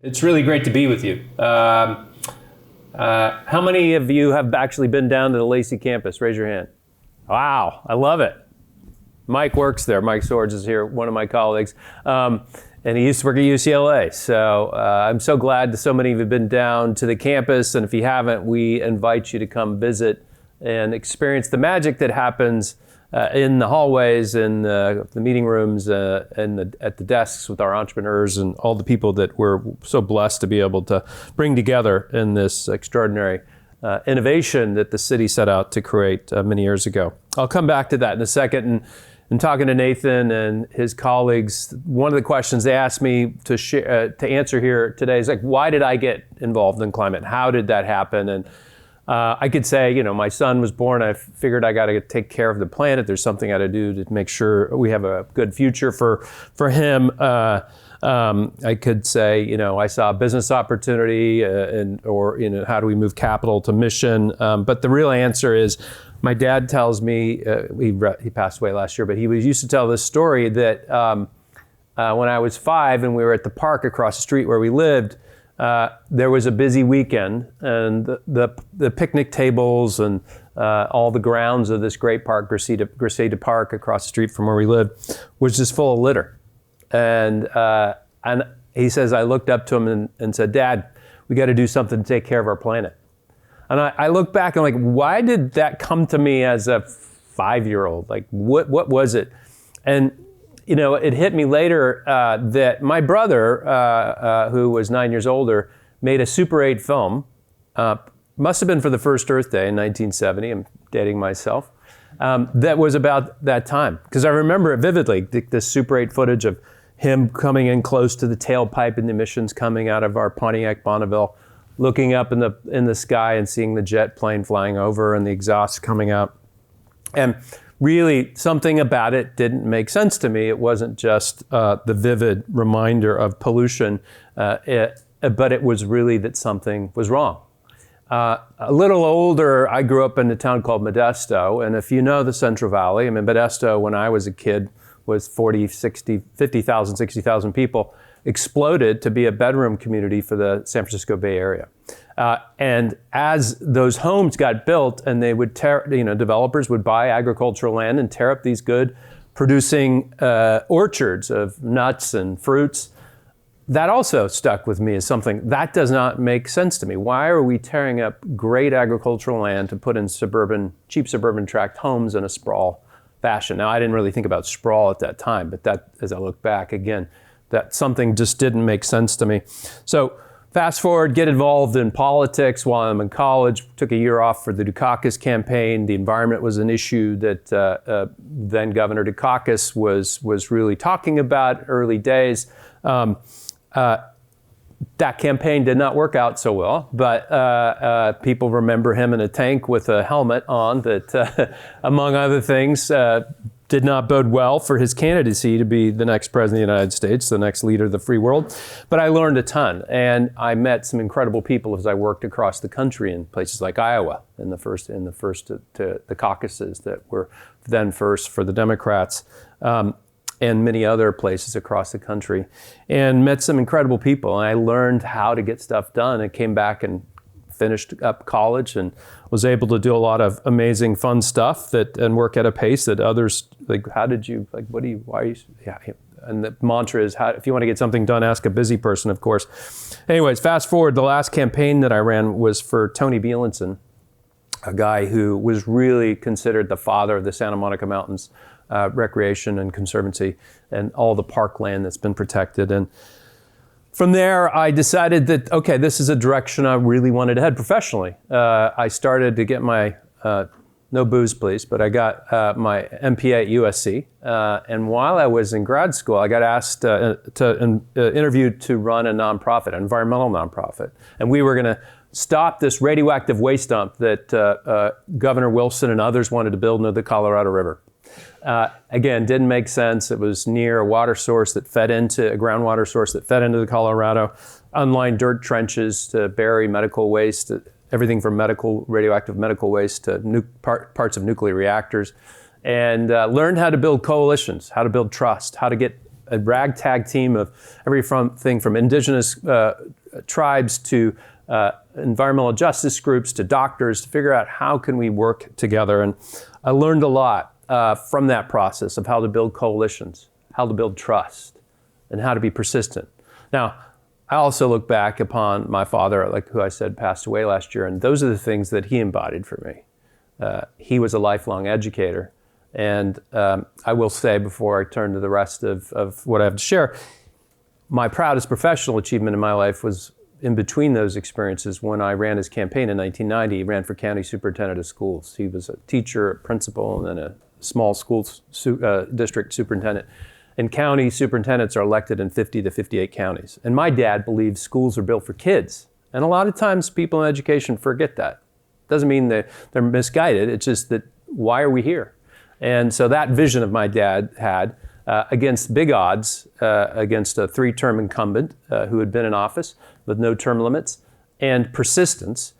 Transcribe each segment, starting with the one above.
It's really great to be with you. How many of you have actually been down to the LACI campus? Raise your hand. Wow, I love it. Mike works there. Mike Swords is here, one of my colleagues. And he used to work at UCLA. So I'm so glad that so many of you have been down to the campus. And if you haven't, we invite you to come visit and experience the magic that happens in the hallways, in the meeting rooms, and at the desks with our entrepreneurs and all the people that we're so blessed to be able to bring together in this extraordinary innovation that the city set out to create many years ago. I'll come back to that in a second. And talking to Nathan and his colleagues, one of the questions they asked me to answer here today is like, why did I get involved in climate? How did that happen? And I could say, my son was born. I figured I got to take care of the planet. There's something I got to do to make sure we have a good future for him. I could say, I saw a business opportunity, or how do we move capital to mission? But the real answer is, my dad tells me, he passed away last year, but he used to tell this story that when I was 5 and we were at the park across the street where we lived, there was a busy weekend, and the picnic tables and all the grounds of this great park, Griseda Park, across the street from where we lived, was just full of litter. And he says, I looked up to him and said, Dad, we got to do something to take care of our planet. And I look back and I'm like, why did that come to me as a 5-year-old? Like, what was it? And it hit me later that my brother, who was 9 years older, made a Super 8 film. Must have been for the first Earth Day in 1970. I'm dating myself. That was about that time. Because I remember it vividly, this Super 8 footage of him coming in close to the tailpipe and the emissions coming out of our Pontiac Bonneville, looking up in the sky and seeing the jet plane flying over and the exhaust coming out. And really, something about it didn't make sense to me. It wasn't just the vivid reminder of pollution, but it was really that something was wrong. A little older, I grew up in a town called Modesto, and if you know the Central Valley, Modesto, when I was a kid, was 40, 60, 50,000, 60,000 people, exploded to be a bedroom community for the San Francisco Bay Area. And as those homes got built, and they would developers would buy agricultural land and tear up these good producing orchards of nuts and fruits. That also stuck with me as something that does not make sense to me. Why are we tearing up great agricultural land to put in cheap suburban tract homes in a sprawl fashion? Now, I didn't really think about sprawl at that time, but that, as I look back again, that something just didn't make sense to me. So fast forward, get involved in politics while I'm in college, took a year off for the Dukakis campaign. The environment was an issue that then Governor Dukakis was really talking about early days. That campaign did not work out so well, but people remember him in a tank with a helmet on that, among other things, did not bode well for his candidacy to be the next president of the United States, the next leader of the free world. But I learned a ton, and I met some incredible people as I worked across the country in places like Iowa, in the first to the caucuses that were then first for the Democrats, and many other places across the country, and met some incredible people. And I learned how to get stuff done. I came back and finished up college and was able to do a lot of amazing, fun stuff and work at a pace that others, why are you, yeah. And the mantra is, if you want to get something done, ask a busy person, of course. Anyways, fast forward, the last campaign that I ran was for Tony Bielenson, a guy who was really considered the father of the Santa Monica Mountains recreation and conservancy and all the parkland that's been protected. And from there, I decided that, okay, this is a direction I really wanted to head professionally. I started to get my, no booze please, but I got my MPA at USC. And while I was in grad school, I got asked to interview to run a nonprofit, an environmental nonprofit. And we were gonna stop this radioactive waste dump that Governor Wilson and others wanted to build near the Colorado River. Again, didn't make sense. It was near a water source that fed into a groundwater source that fed into the Colorado, unlined dirt trenches to bury medical waste, everything from radioactive medical waste to parts of nuclear reactors, and learned how to build coalitions, how to build trust, how to get a ragtag team of everything from indigenous tribes to environmental justice groups to doctors to figure out how can we work together. And I learned a lot from that process of how to build coalitions, how to build trust, and how to be persistent. Now, I also look back upon my father, like who I said passed away last year, and those are the things that he embodied for me. He was a lifelong educator. And I will say, before I turn to the rest of what I have to share, my proudest professional achievement in my life was in between those experiences when I ran his campaign in 1990. He ran for county superintendent of schools. He was a teacher, a principal, and then a small school district superintendent. And county superintendents are elected in 50 to 58 counties. And my dad believes schools are built for kids. And a lot of times people in education forget that. Doesn't mean they're misguided. It's just that, why are we here? And so that vision of my dad had, against big odds, against a 3-term incumbent who had been in office with no term limits, and persistence,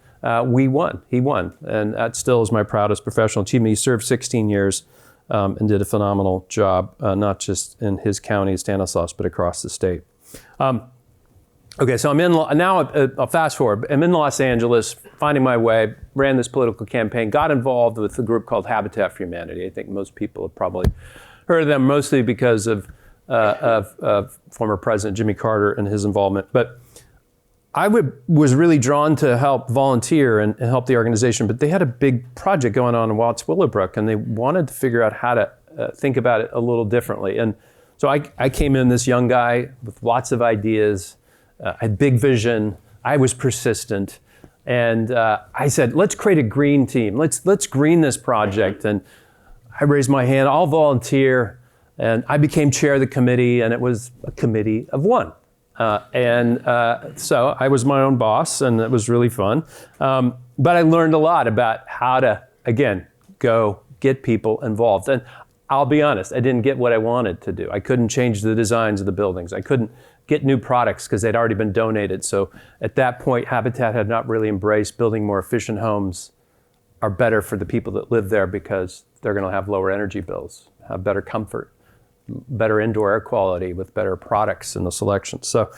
we won. He won. And that still is my proudest professional achievement. He served 16 years and did a phenomenal job, not just in his county, Stanislaus, but across the state. Okay, so I'll fast forward. I'm in Los Angeles, finding my way, ran this political campaign, got involved with a group called Habitat for Humanity. I think most people have probably heard of them, mostly because of former President Jimmy Carter and his involvement. But I was really drawn to help volunteer and help the organization, but they had a big project going on in Watts Willowbrook, and they wanted to figure out how to think about it a little differently. And so I came in, this young guy with lots of ideas. I had big vision. I was persistent. And I said, let's create a green team. Let's green this project. And I raised my hand, I'll volunteer. And I became chair of the committee, and it was a committee of one. So I was my own boss, and it was really fun. But I learned a lot about how to, again, go get people involved. And I'll be honest, I didn't get what I wanted to do. I couldn't change the designs of the buildings. I couldn't get new products because they'd already been donated. So at that point, Habitat had not really embraced building more efficient homes are better for the people that live there because they're going to have lower energy bills, have better comfort, better indoor air quality with better products in the selection. So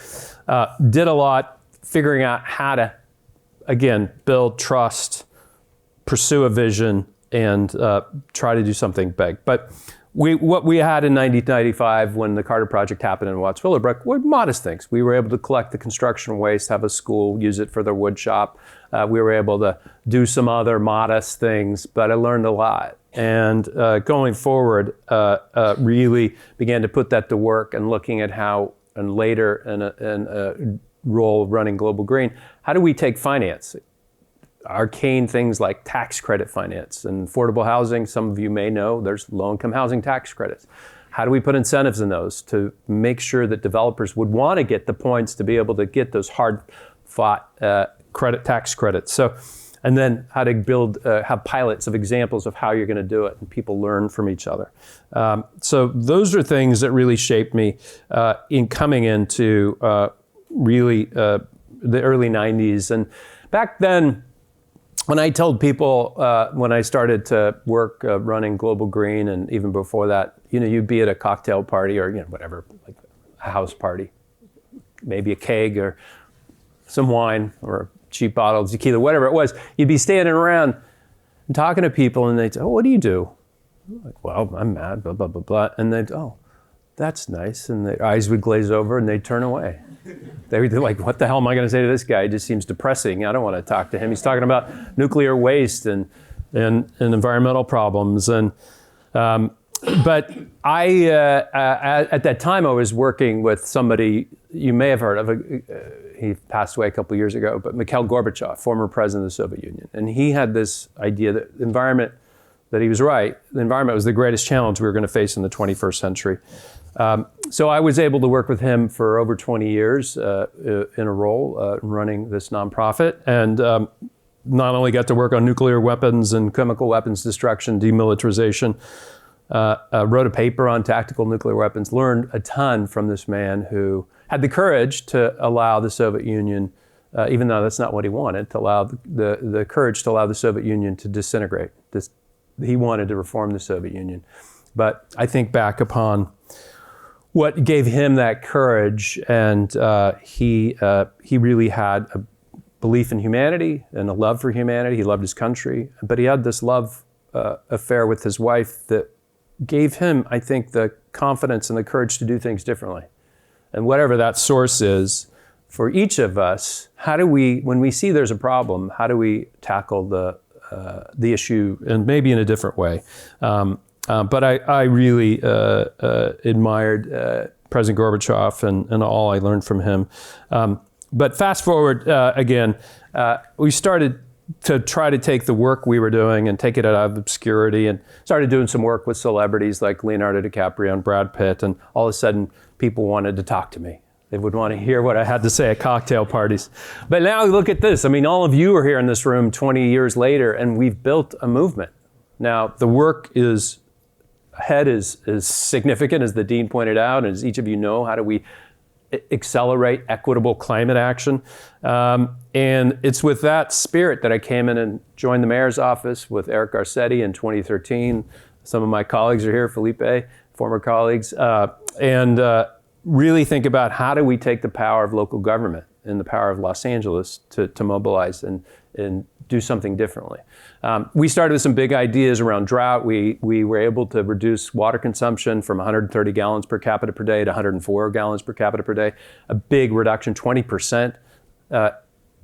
did a lot figuring out how to, again, build trust, pursue a vision, and try to do something big. But what we had in 1995 when the Carter Project happened in Watts Willowbrook were modest things. We were able to collect the construction waste, have a school, use it for their wood shop. We were able to do some other modest things, but I learned a lot. And going forward, really began to put that to work and looking at how, and later in a role running Global Green, how do we take finance? Arcane things like tax credit finance and affordable housing. Some of you may know there's low-income housing tax credits. How do we put incentives in those to make sure that developers would want to get the points to be able to get those hard-fought tax credits? So, and then how to build, have pilots of examples of how you're going to do it, and people learn from each other. So those are things that really shaped me in coming into really the early 90s. And back then, when I told people, when I started to work running Global Green, and even before that, you'd be at a cocktail party or whatever, like a house party, maybe a keg or some wine or a cheap bottle of tequila, whatever it was. You'd be standing around and talking to people, and they'd say, "Oh, what do you do?" I'm like, "Well, I'm mad, blah, blah, blah, blah." And they'd, "Oh, that's nice." And their eyes would glaze over and they'd turn away. They're like, "What the hell am I going to say to this guy? He just seems depressing. I don't want to talk to him. He's talking about nuclear waste and environmental problems." And but I at that time I was working with somebody you may have heard of. He passed away a couple of years ago, but Mikhail Gorbachev, former president of the Soviet Union, and he had this idea that the environment. That he was right. The environment was the greatest challenge we were going to face in the 21st century. So I was able to work with him for over 20 years in a role running this nonprofit, and not only got to work on nuclear weapons and chemical weapons destruction, demilitarization, wrote a paper on tactical nuclear weapons, learned a ton from this man who had the courage to allow the Soviet Union, even though that's not what he wanted, to allow the courage to allow the Soviet Union to disintegrate. He wanted to reform the Soviet Union. But I think back upon what gave him that courage, and he really had a belief in humanity and a love for humanity. He loved his country, but he had this love affair with his wife that gave him, I think, the confidence and the courage to do things differently. And whatever that source is, for each of us, how do we, when we see there's a problem, how do we tackle the issue, and maybe in a different way? But I really admired President Gorbachev and all I learned from him. But fast forward again, we started to try to take the work we were doing and take it out of obscurity, and started doing some work with celebrities like Leonardo DiCaprio and Brad Pitt, and all of a sudden people wanted to talk to me. They would want to hear what I had to say at cocktail parties. But now look at this. I mean, all of you are here in this room 20 years later, and we've built a movement. Now, the work ahead is significant, as the Dean pointed out, and as each of you know, how do we accelerate equitable climate action? And it's with that spirit that I came in and joined the mayor's office with Eric Garcetti in 2013. Some of my colleagues are here, Felipe, former colleagues, and really think about how do we take the power of local government and the power of Los Angeles to mobilize and do something differently. We started with some big ideas around drought. We were able to reduce water consumption from 130 gallons per capita per day to 104 gallons per capita per day. A big reduction, 20%,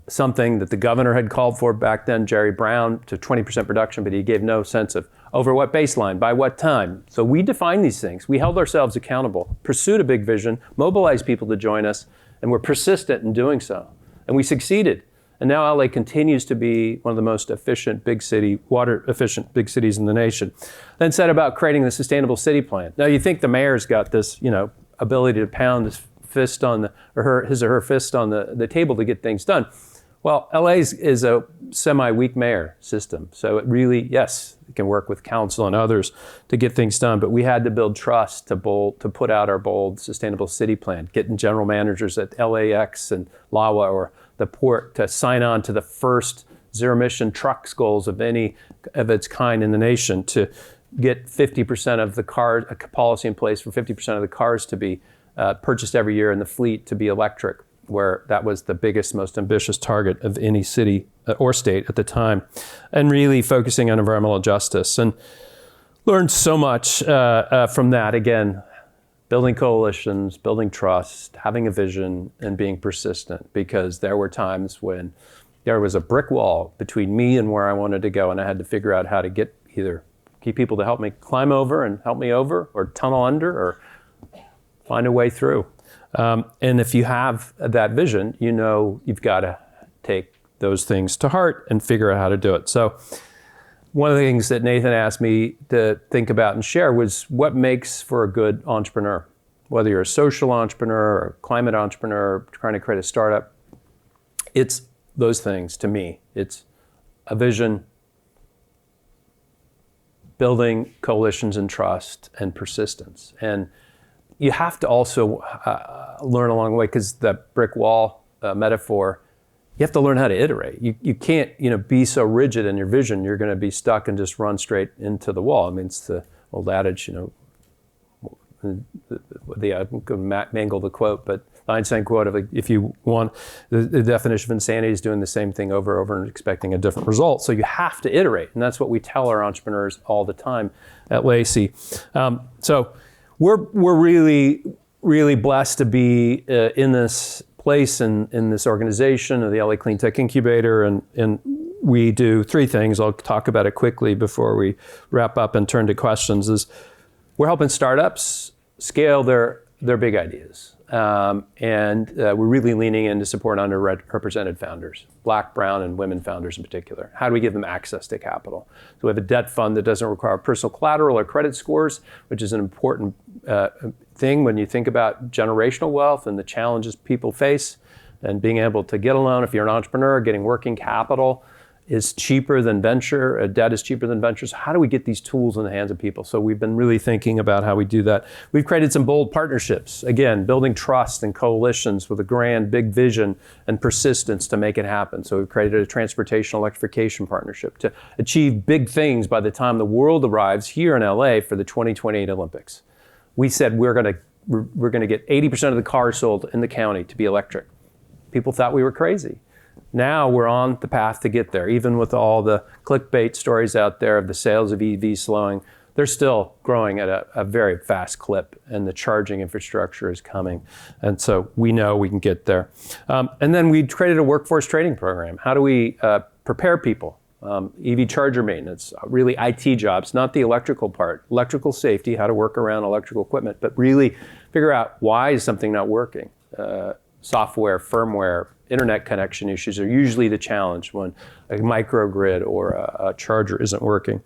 something that the governor had called for back then, Jerry Brown, to 20% reduction, but he gave no sense of over what baseline, by what time. So we defined these things. We held ourselves accountable, pursued a big vision, mobilized people to join us, and we're persistent in doing so. And we succeeded. And now LA continues to be one of the most efficient water efficient big cities in the nation. Then set about creating the sustainable city plan. Now you think the mayor's got this, ability to pound his fist on his or her fist on the table to get things done. Well, LA is a semi-weak mayor system. So it really, yes, it can work with council and others to get things done, but we had to build trust to put out our bold sustainable city plan, getting general managers at LAX and LAWA or the port to sign on to the first zero-emission trucks goals of any of its kind in the nation, to get 50% of the cars, a policy in place for 50% of the cars to be purchased every year in the fleet to be electric, where that was the biggest, most ambitious target of any city or state at the time, and really focusing on environmental justice. And learned so much from that. Again, building coalitions, building trust, having a vision, and being persistent, because there were times when there was a brick wall between me and where I wanted to go, and I had to figure out how to get either keep people to help me climb over and help me over, or tunnel under, or find a way through. And if you have that vision, you've got to take those things to heart and figure out how to do it. So one of the things that Nathan asked me to think about and share was what makes for a good entrepreneur, whether you're a social entrepreneur or a climate entrepreneur trying to create a startup. It's those things to me. It's a vision, building coalitions and trust, and persistence. And you have to also learn along the way, because that brick wall metaphor, you have to learn how to iterate. You can't be so rigid in your vision, you're going to be stuck and just run straight into the wall. I mean, it's the old adage, I'm going to mangle the quote, but the Einstein quote of, if you want, the definition of insanity is doing the same thing over and over and expecting a different result. So you have to iterate, and that's what we tell our entrepreneurs all the time at LACI. So we're really, really blessed to be in this place and in this organization of the LA Cleantech Incubator, and we do three things. I'll talk about it quickly before we wrap up and turn to questions. Is we're helping startups scale their big ideas, and we're really leaning in to support underrepresented founders, Black, brown, and women founders in particular. How do we give them access to capital? So we have a debt fund that doesn't require personal collateral or credit scores, which is an important thing when you think about generational wealth and the challenges people face, and being able to get a loan if you're an entrepreneur. Getting working capital is cheaper than venture. Debt is cheaper than venture. So how do we get these tools in the hands of people? So we've been really thinking about how we do that. We've created some bold partnerships. Again, building trust and coalitions with a grand, big vision and persistence to make it happen. So we've created a transportation electrification partnership to achieve big things by the time the world arrives here in LA for the 2028 Olympics. We said we're going to we're going to get 80% of the cars sold in the county to be electric. People thought we were crazy. Now we're on the path to get there. Even with all the clickbait stories out there of the sales of EVs slowing, they're still growing at a very fast clip, and the charging infrastructure is coming. And so we know we can get there. And then we created a workforce training program. How do we prepare people? EV charger maintenance, really IT jobs, not the electrical part. Electrical safety, how to work around electrical equipment, but really figure out why is something not working. Software, firmware, internet connection issues are usually the challenge when a microgrid or a charger isn't working.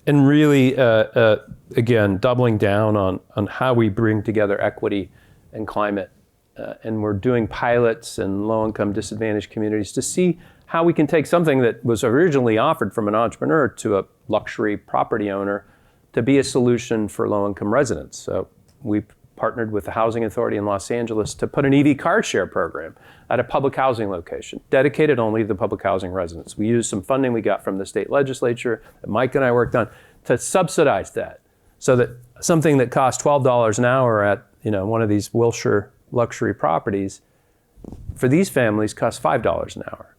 And really, again, doubling down on how we bring together equity and climate. And we're doing pilots in low-income disadvantaged communities to see how we can take something that was originally offered from an entrepreneur to a luxury property owner to be a solution for low-income residents. So we partnered with the Housing Authority in Los Angeles to put an EV car share program at a public housing location, dedicated only to the public housing residents. We used some funding we got from the state legislature that Mike and I worked on to subsidize that, so that something that cost $12 an hour at one of these Wilshire luxury properties, for these families costs $5 an hour.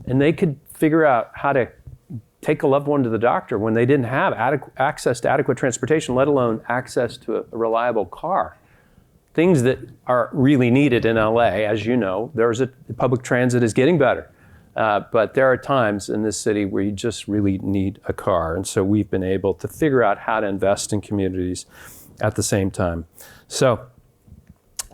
And they could figure out how to take a loved one to the doctor when they didn't have access to adequate transportation, let alone access to a reliable car. Things that are really needed in LA, as you know, public transit is getting better. But there are times in this city where you just really need a car. And so we've been able to figure out how to invest in communities at the same time. So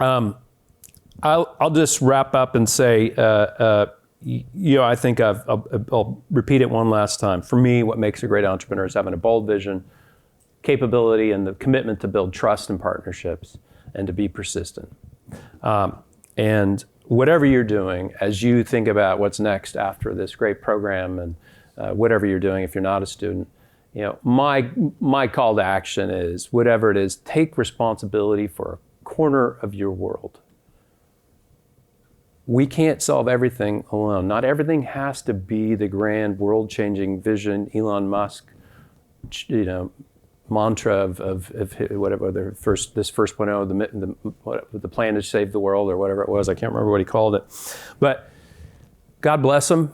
I'll just wrap up and say, I think I'll repeat it one last time. For me, what makes a great entrepreneur is having a bold vision, capability, and the commitment to build trust and partnerships, and to be persistent. And whatever you're doing, as you think about what's next after this great program, and whatever you're doing, if you're not a student, my call to action is, whatever it is, take responsibility for a corner of your world. We can't solve everything alone. Not everything has to be the grand world-changing vision, Elon Musk, mantra of whatever this 1.0, the plan to save the world, or whatever it was. I can't remember what he called it. But God bless him.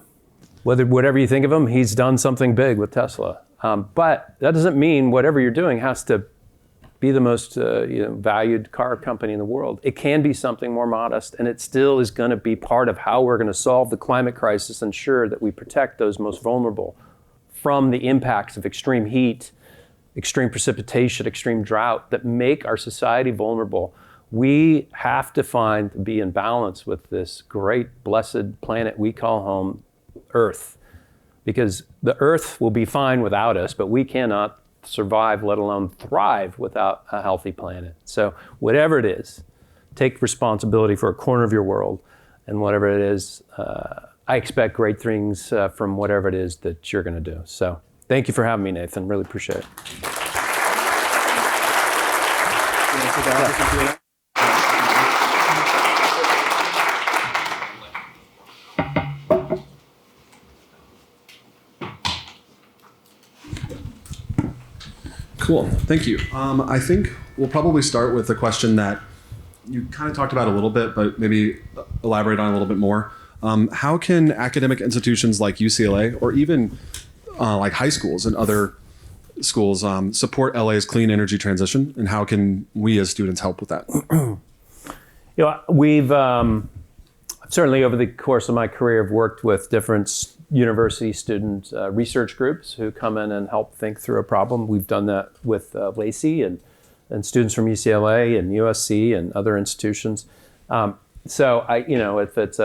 Whatever you think of him, he's done something big with Tesla. But that doesn't mean whatever you're doing has to be the most valued car company in the world. It can be something more modest, and it still is going to be part of how we're going to solve the climate crisis, ensure that we protect those most vulnerable from the impacts of extreme heat, extreme precipitation, extreme drought that make our society vulnerable. We have to be in balance with this great, blessed planet we call home, Earth, because the Earth will be fine without us, but we cannot survive, let alone thrive, without a healthy planet. So whatever it is, take responsibility for a corner of your world, and whatever it is, I expect great things from whatever it is that you're going to do. So thank you for having me, Nathan. Really appreciate it. Cool, thank you. I think we'll probably start with a question that you kind of talked about a little bit, but maybe elaborate on a little bit more. How can academic institutions like UCLA, or even like high schools and other schools, support LA's clean energy transition, and how can we as students help with that? We've certainly, over the course of my career, have worked with different university student research groups who come in and help think through a problem. We've done that with LACI and students from UCLA and USC and other institutions. So if it's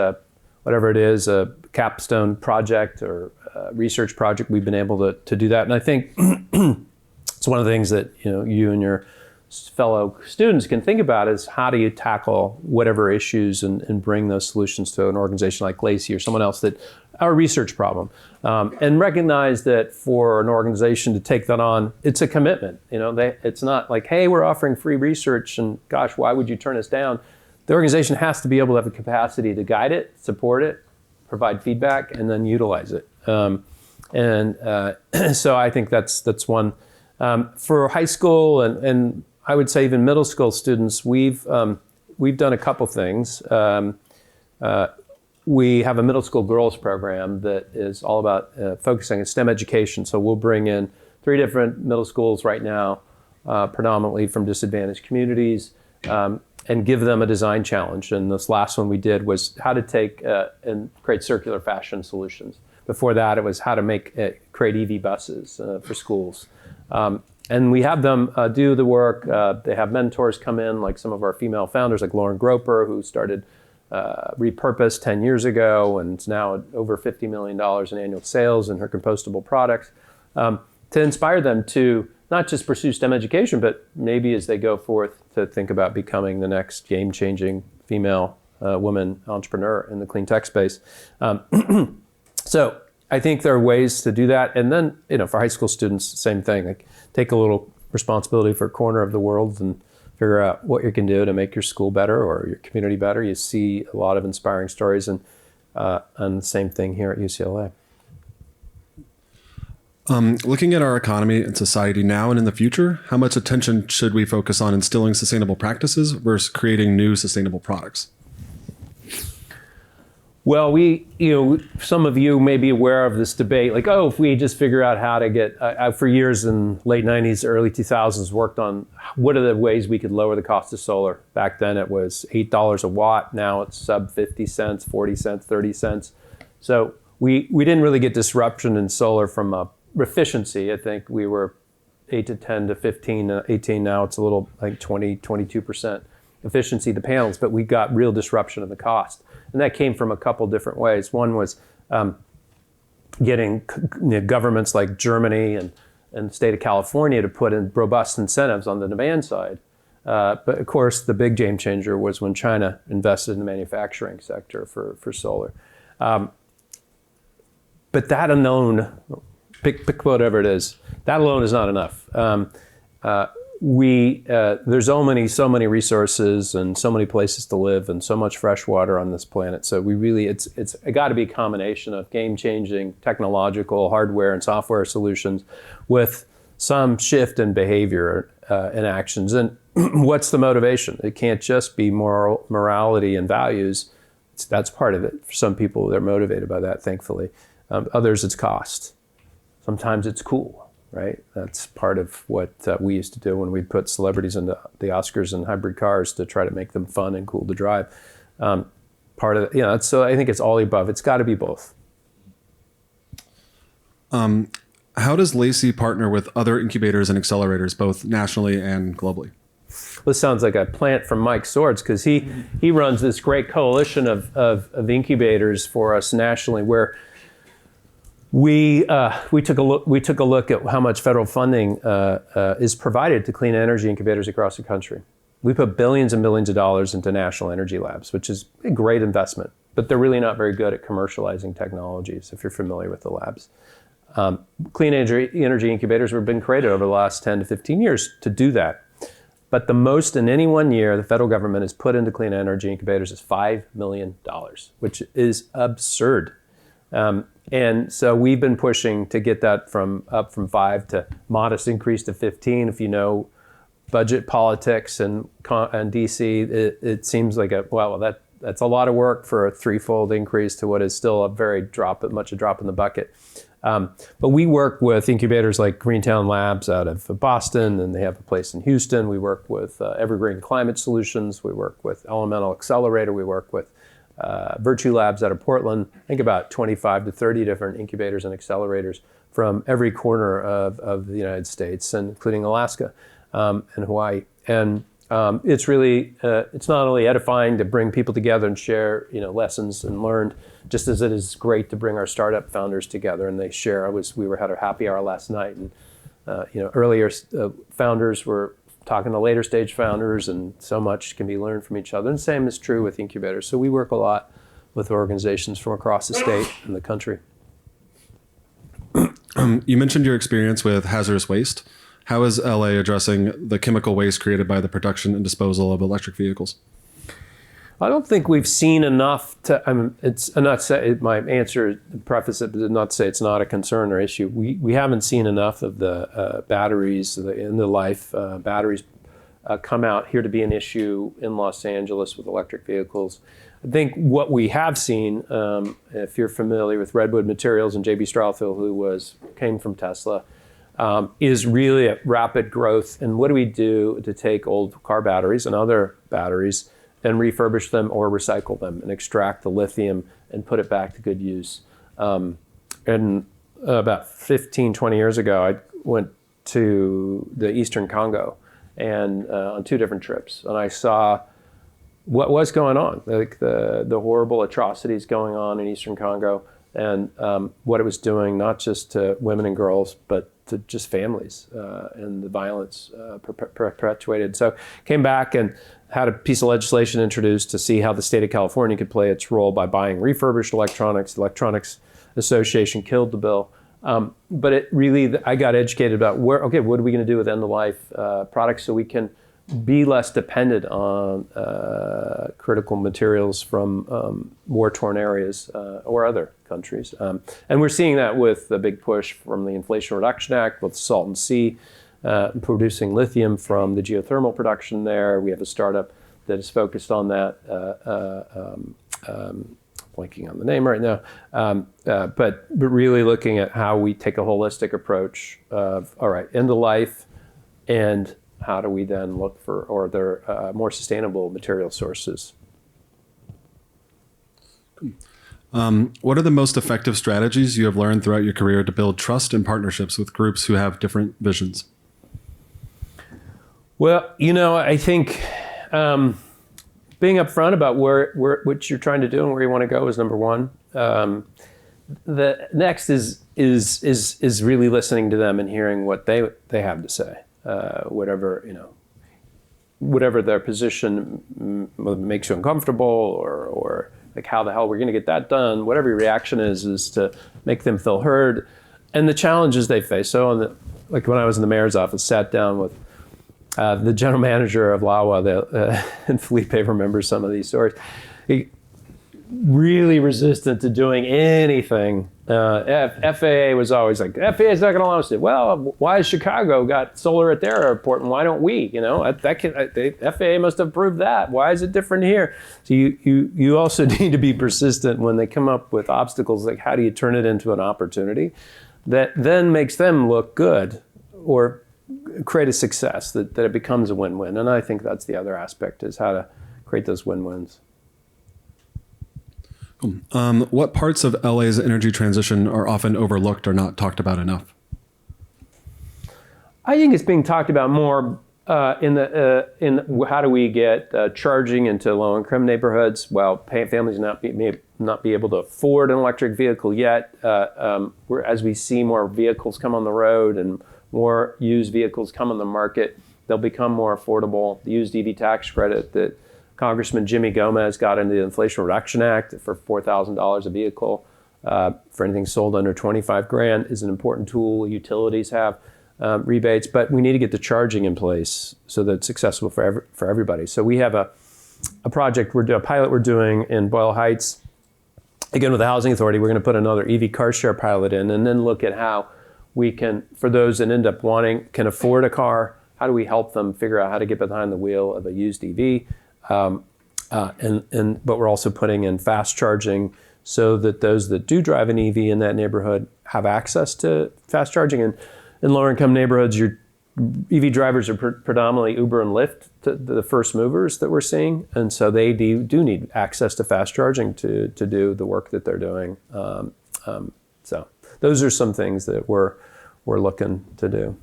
whatever it is, a capstone project or a research project, we've been able to do that. And I think it's one of the things that you and your fellow students can think about is, how do you tackle whatever issues and bring those solutions to an organization like LACI or someone else that are a research problem, and recognize that for an organization to take that on, it's a commitment. It's not like, hey, we're offering free research and gosh, why would you turn us down? The organization has to be able to have the capacity to guide it, support it, provide feedback, and then utilize it. So I think that's one. For high school and I would say even middle school students, we've done a couple things. We have a middle school girls program that is all about focusing on STEM education. So we'll bring in 3 different middle schools right now, predominantly from disadvantaged communities, and give them a design challenge. And this last one we did was how to take and create circular fashion solutions. Before that, it was how to create EV buses for schools. And we have them do the work. They have mentors come in, like some of our female founders, like Lauren Groper, who started Repurpose 10 years ago, and it's now at over $50 million in annual sales in her compostable products, to inspire them to not just pursue STEM education, but maybe as they go forth to think about becoming the next game-changing female woman entrepreneur in the clean tech space. So I think there are ways to do that. And then, for high school students, same thing. Like, take a little responsibility for a corner of the world and figure out what you can do to make your school better or your community better. You see a lot of inspiring stories, and the same thing here at UCLA. Looking at our economy and society now and in the future, how much attention should we focus on instilling sustainable practices versus creating new sustainable products? Well, some of you may be aware of this debate, like, if we just figure out how to get, for years in late 90s, early 2000s, worked on what are the ways we could lower the cost of solar. Back then it was $8 a watt. Now it's sub 50 cents, 40 cents, 30 cents. So we didn't really get disruption in solar from efficiency. I think we were 8 to 10 to 15, 18. Now it's a little like 20, 22% efficiency of the panels, but we got real disruption of the cost. And that came from a couple different ways. One was getting governments like Germany and the state of California to put in robust incentives on the demand side. But of course, the big game changer was when China invested in the manufacturing sector for solar. But that alone, pick whatever it is, that alone is not enough. There's so many resources and so many places to live and so much fresh water on this planet. So it's got to be a combination of game-changing technological hardware and software solutions with some shift in behavior and actions. And what's the motivation? It can't just be morality and values. That's part of it. For some people, they're motivated by that, thankfully. Others, it's cost. Sometimes it's cool. Right, that's part of what we used to do when we put celebrities into the Oscars and hybrid cars to try to make them fun and cool to drive. Part of it, so I think it's all the above. It's got to be both. How does LACI partner with other incubators and accelerators, both nationally and globally? This sounds like a plant from Mike Swords, because he runs this great coalition of incubators for us nationally, where we took a look at how much federal funding is provided to clean energy incubators across the country. We put billions and billions of dollars into national energy labs, which is a great investment, but they're really not very good at commercializing technologies, if you're familiar with the labs. Clean energy incubators have been created over the last 10 to 15 years to do that. But the most in any one year the federal government has put into clean energy incubators is $5 million, which is absurd. And so we've been pushing to get that up from 5 to modest increase to 15. If you know budget politics and DC, it seems like that's a lot of work for a threefold increase to what is still much a drop in the bucket. But we work with incubators like Greentown Labs out of Boston, and they have a place in Houston. We work with Evergreen Climate Solutions. We work with Elemental Accelerator. We work with Virtue Labs out of Portland. I think about 25 to 30 different incubators and accelerators from every corner of the United States, and including Alaska and Hawaii. And it's really, it's not only edifying to bring people together and share, lessons and learned, just as it is great to bring our startup founders together and they share. We had a happy hour last night, and earlier founders were talking to later stage founders, and so much can be learned from each other. And the same is true with incubators. So we work a lot with organizations from across the state and the country. You mentioned your experience with hazardous waste. How is LA addressing the chemical waste created by the production and disposal of electric vehicles? I don't think we've seen enough to, my answer, preface it, did not say it's not a concern or issue. We haven't seen enough of the batteries, the end of life batteries come out here to be an issue in Los Angeles with electric vehicles. I think what we have seen, if you're familiar with Redwood Materials and J.B. Strouthville, who came from Tesla, is really a rapid growth. And what do we do to take old car batteries and other batteries and refurbish them or recycle them and extract the lithium and put it back to good use? And about 15, 20 years ago, I went to the Eastern Congo and on 2 different trips. And I saw what was going on, like the horrible atrocities going on in Eastern Congo, and what it was doing, not just to women and girls, but to just families, and the violence perpetuated. So came back and had a piece of legislation introduced to see how the state of California could play its role by buying refurbished electronics. The Electronics Association killed the bill. But it really, I got educated about what are we going to do with end-of-life products so we can be less dependent on critical materials from war-torn areas or other countries. And we're seeing that with the big push from the Inflation Reduction Act, with Salton Sea producing lithium from the geothermal production there. We have a startup that is focused on that. Blanking on the name right now, but really looking at how we take a holistic approach of, all right, end of life, and how do we then look for other more sustainable material sources. What are the most effective strategies you have learned throughout your career to build trust and partnerships with groups who have different visions? Well, I think being upfront about what you're trying to do and where you want to go is number one. The next is really listening to them and hearing what they have to say. Whatever their position makes you uncomfortable, or like how the hell we're going to get that done. Whatever your reaction is to make them feel heard, and the challenges they face. So, like when I was in the mayor's office, sat down with the general manager of LAWA, and Felipe remembers some of these stories. He really resistant to doing anything. FAA was always like, FAA is not going to allow us to. Well, why has Chicago got solar at their airport, and why don't we? The FAA must have proved that. Why is it different here? So you also need to be persistent when they come up with obstacles. Like, how do you turn it into an opportunity that then makes them look good, or create a success that it becomes a win-win? And I think that's the other aspect, is how to create those win-wins. What parts of LA's energy transition are often overlooked or not talked about enough? I think it's being talked about more in how do we get charging into low-income neighborhoods. Well, families may not be able to afford an electric vehicle yet. As we see more vehicles come on the road and more used vehicles come on the market, they'll become more affordable. The used EV tax credit that Congressman Jimmy Gomez got into the Inflation Reduction Act for $4,000 a vehicle for anything sold under $25,000 is an important tool. Utilities have rebates, but we need to get the charging in place so that it's accessible for everybody. So we have a project, a pilot we're doing in Boyle Heights. Again, with the Housing Authority, we're going to put another EV car share pilot in, and then look at how we can, for those that end up can afford a car, how do we help them figure out how to get behind the wheel of a used EV? But we're also putting in fast charging so that those that do drive an EV in that neighborhood have access to fast charging. And in lower income neighborhoods, your EV drivers are predominantly Uber and Lyft, the first movers that we're seeing. And so they do need access to fast charging to do the work that they're doing. So those are some things that we're looking to do.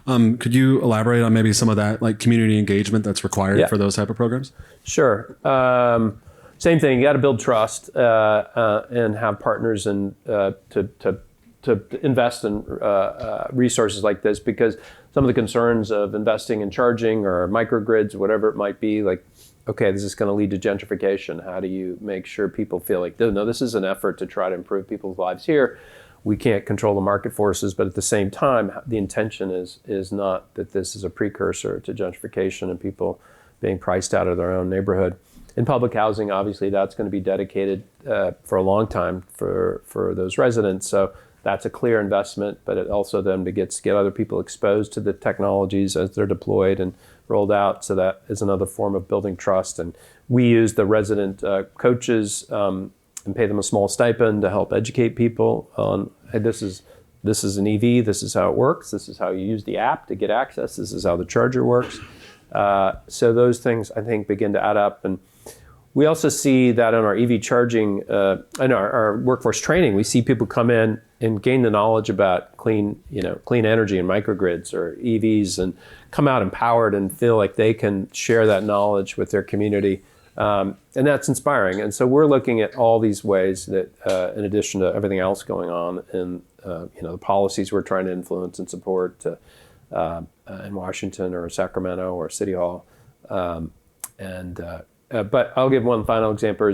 Could you elaborate on maybe some of that, like community engagement that's required for those type of programs? Sure. Same thing. You got to build trust and have partners and to invest in resources like this, because some of the concerns of investing in charging or microgrids, whatever it might be, like, okay, this is going to lead to gentrification. How do you make sure people feel like, no, this is an effort to try to improve people's lives here. We can't control the market forces, but at the same time, the intention is not that this is a precursor to gentrification and people being priced out of their own neighborhood. In public housing, obviously, that's going to be dedicated for a long time for those residents. So That's a clear investment, but it also then to get other people exposed to the technologies as they're deployed and rolled out. So that is another form of building trust. And we use the resident coaches and pay them a small stipend to help educate people on, hey, this is an EV, this is how it works, this is how you use the app to get access, this is how the charger works. So those things, I think, begin to add up. And we also see that in our EV charging, in our workforce training, we see people come in and gain the knowledge about clean energy and microgrids or EVs, and come out empowered and feel like they can share that knowledge with their community. And that's inspiring. And so we're looking at all these ways that, in addition to everything else going on in the policies we're trying to influence and support in Washington or Sacramento or City Hall. But I'll give one final example.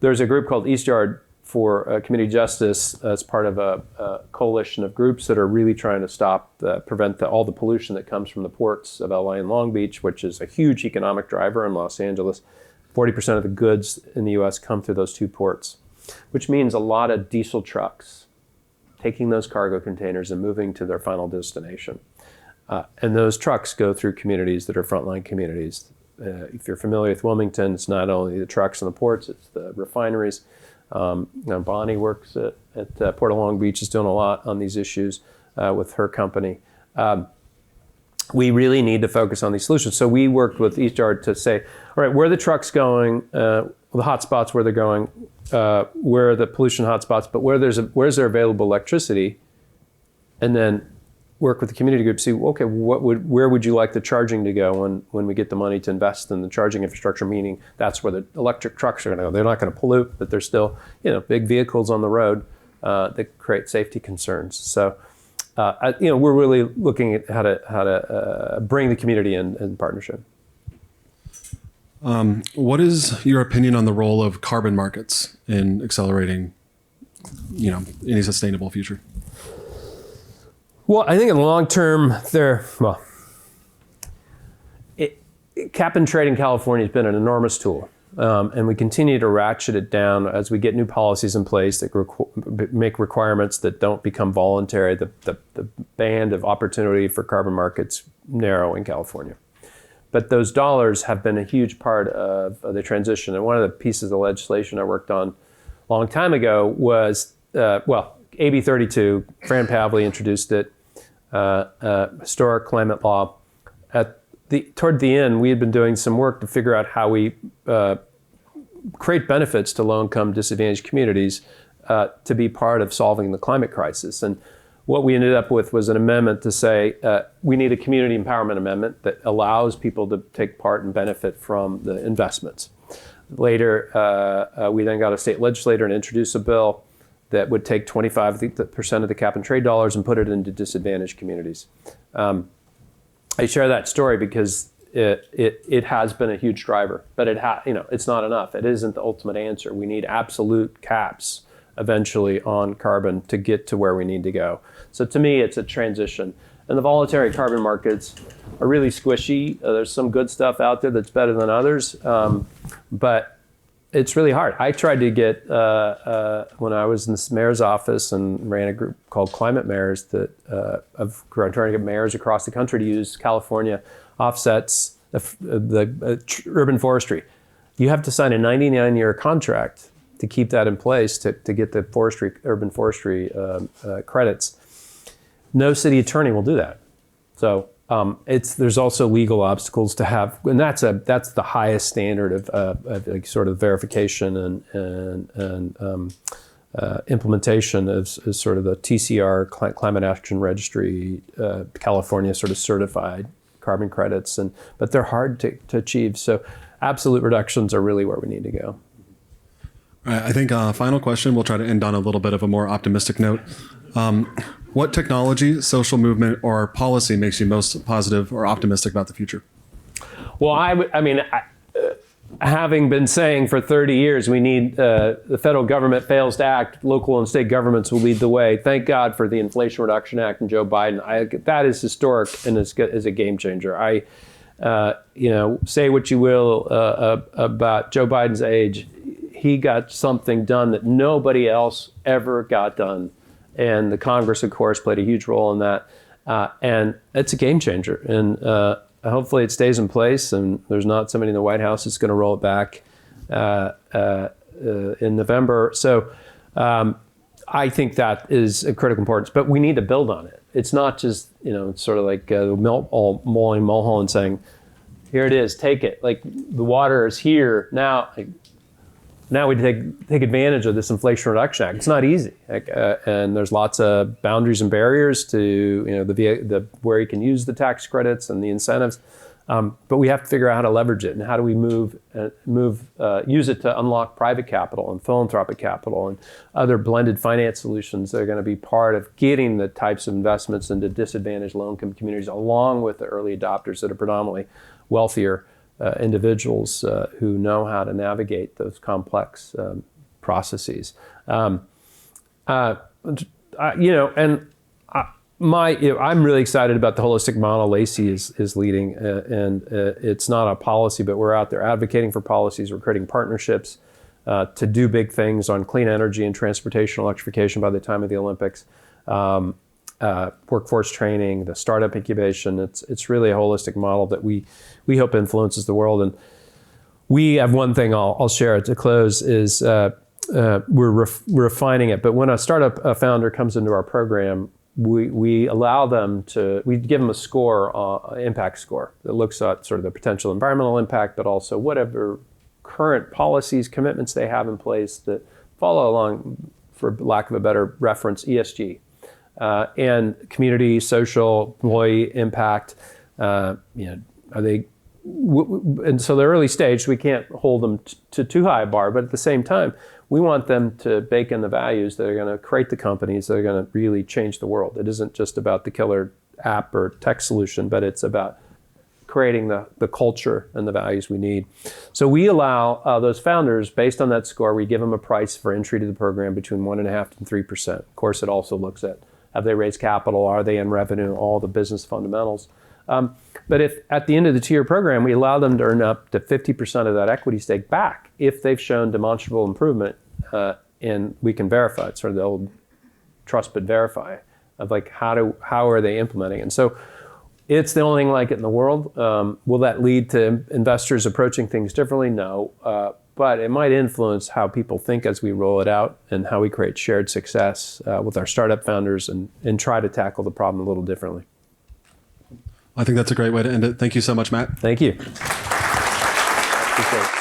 There's a group called East Yard for Community Justice as part of a coalition of groups that are really trying to prevent all the pollution that comes from the ports of LA and Long Beach, which is a huge economic driver in Los Angeles. 40% of the goods in the US come through those two ports, which means a lot of diesel trucks taking those cargo containers and moving to their final destination. And those trucks go through communities that are frontline communities. If you're familiar with Wilmington, it's not only the trucks and the ports, it's the refineries. Bonnie works at Port of Long Beach, is doing a lot on these issues with her company. We really need to focus on these solutions. So we worked with East Yard to say, all right, where are the trucks going, the hotspots where they're going, where are the pollution hotspots, but where's there available electricity, and then work with the community group, see, okay, where would you like the charging to go when we get the money to invest in the charging infrastructure, meaning that's where the electric trucks are gonna go. They're not gonna pollute, but there's still, big vehicles on the road that create safety concerns. So, we're really looking at how to bring the community in partnership. What is your opinion on the role of carbon markets in accelerating, any sustainable future? Well, I think in the long term, cap and trade in California has been an enormous tool. And we continue to ratchet it down as we get new policies in place that make requirements that don't become voluntary. The band of opportunity for carbon markets narrow in California. But those dollars have been a huge part of the transition. And one of the pieces of legislation I worked on a long time ago was, AB 32, Fran Pavley introduced it, historic climate law. Toward the end, we had been doing some work to figure out how we create benefits to low-income disadvantaged communities to be part of solving the climate crisis. And what we ended up with was an amendment to say we need a community empowerment amendment that allows people to take part and benefit from the investments. Later, we then got a state legislator and introduced a bill that would take 25% of the cap and trade dollars and put it into disadvantaged communities. I share that story because it has been a huge driver, but it's not enough. It isn't the ultimate answer. We need absolute caps eventually on carbon to get to where we need to go. So to me, it's a transition. And the voluntary carbon markets are really squishy. There's some good stuff out there that's better than others, but it's really hard. I tried to get, when I was in the mayor's office and ran a group called Climate Mayors of trying to get mayors across the country to use California offsets, the urban forestry. You have to sign a 99-year contract to keep that in place to get the urban forestry credits. No city attorney will do that. So there's also legal obstacles to have, and that's the highest standard of like sort of verification and implementation of sort of the TCR Climate Action Registry, California sort of certified carbon credits, but they're hard to achieve. So absolute reductions are really where we need to go. All right, I think final question. We'll try to end on a little bit of a more optimistic note. What technology, social movement, or policy makes you most positive or optimistic about the future? Well, having been saying for 30 years, we need the federal government fails to act, local and state governments will lead the way. Thank God for the Inflation Reduction Act and Joe Biden. That is historic and is a game changer. Say what you will about Joe Biden's age. He got something done that nobody else ever got done And the Congress, of course, played a huge role in that. And it's a game changer. And hopefully it stays in place, and there's not somebody in the White House that's going to roll it back in November. So I think that is of critical importance, but we need to build on it. It's not just, it's sort of like mowing Mulholland saying, here it is, take it. Like the water is here now. Now we take advantage of this Inflation Reduction Act. It's not easy, and there's lots of boundaries and barriers to the where you can use the tax credits and the incentives. But we have to figure out how to leverage it, and how do we use it to unlock private capital and philanthropic capital and other blended finance solutions that are going to be part of getting the types of investments into disadvantaged low-income communities, along with the early adopters that are predominantly wealthier individuals who know how to navigate those complex processes. I'm really excited about the holistic model LACI is leading, and it's not a policy, but we're out there advocating for policies. We're creating partnerships to do big things on clean energy and transportation electrification by the time of the Olympics. Workforce training, the startup incubation. It's really a holistic model that we hope influences the world. And we have one thing I'll share to close is we're refining it. But when a startup founder comes into our program, we allow them we give them a score, impact score, that looks at sort of the potential environmental impact, but also whatever current policies, commitments they have in place that follow along, for lack of a better reference, ESG. And community, social, employee impact, are they? And so the early stage, we can't hold them to too high a bar, but at the same time, we want them to bake in the values that are going to create the companies that are going to really change the world. It isn't just about the killer app or tech solution, but it's about creating the culture and the values we need. So we allow those founders, based on that score, we give them a price for entry to the program between 1.5% and 3%. Of course, it also looks at, have they raised capital? Are they in revenue? All the business fundamentals. But if at the end of the 2-year program, we allow them to earn up to 50% of that equity stake back if they've shown demonstrable improvement, and we can verify. It's sort of the old trust but verify of like how are they implementing. And so it's the only thing like it in the world. Will that lead to investors approaching things differently? No. But it might influence how people think as we roll it out, and how we create shared success with our startup founders and try to tackle the problem a little differently. I think that's a great way to end it. Thank you so much, Matt. Thank you. Appreciate it.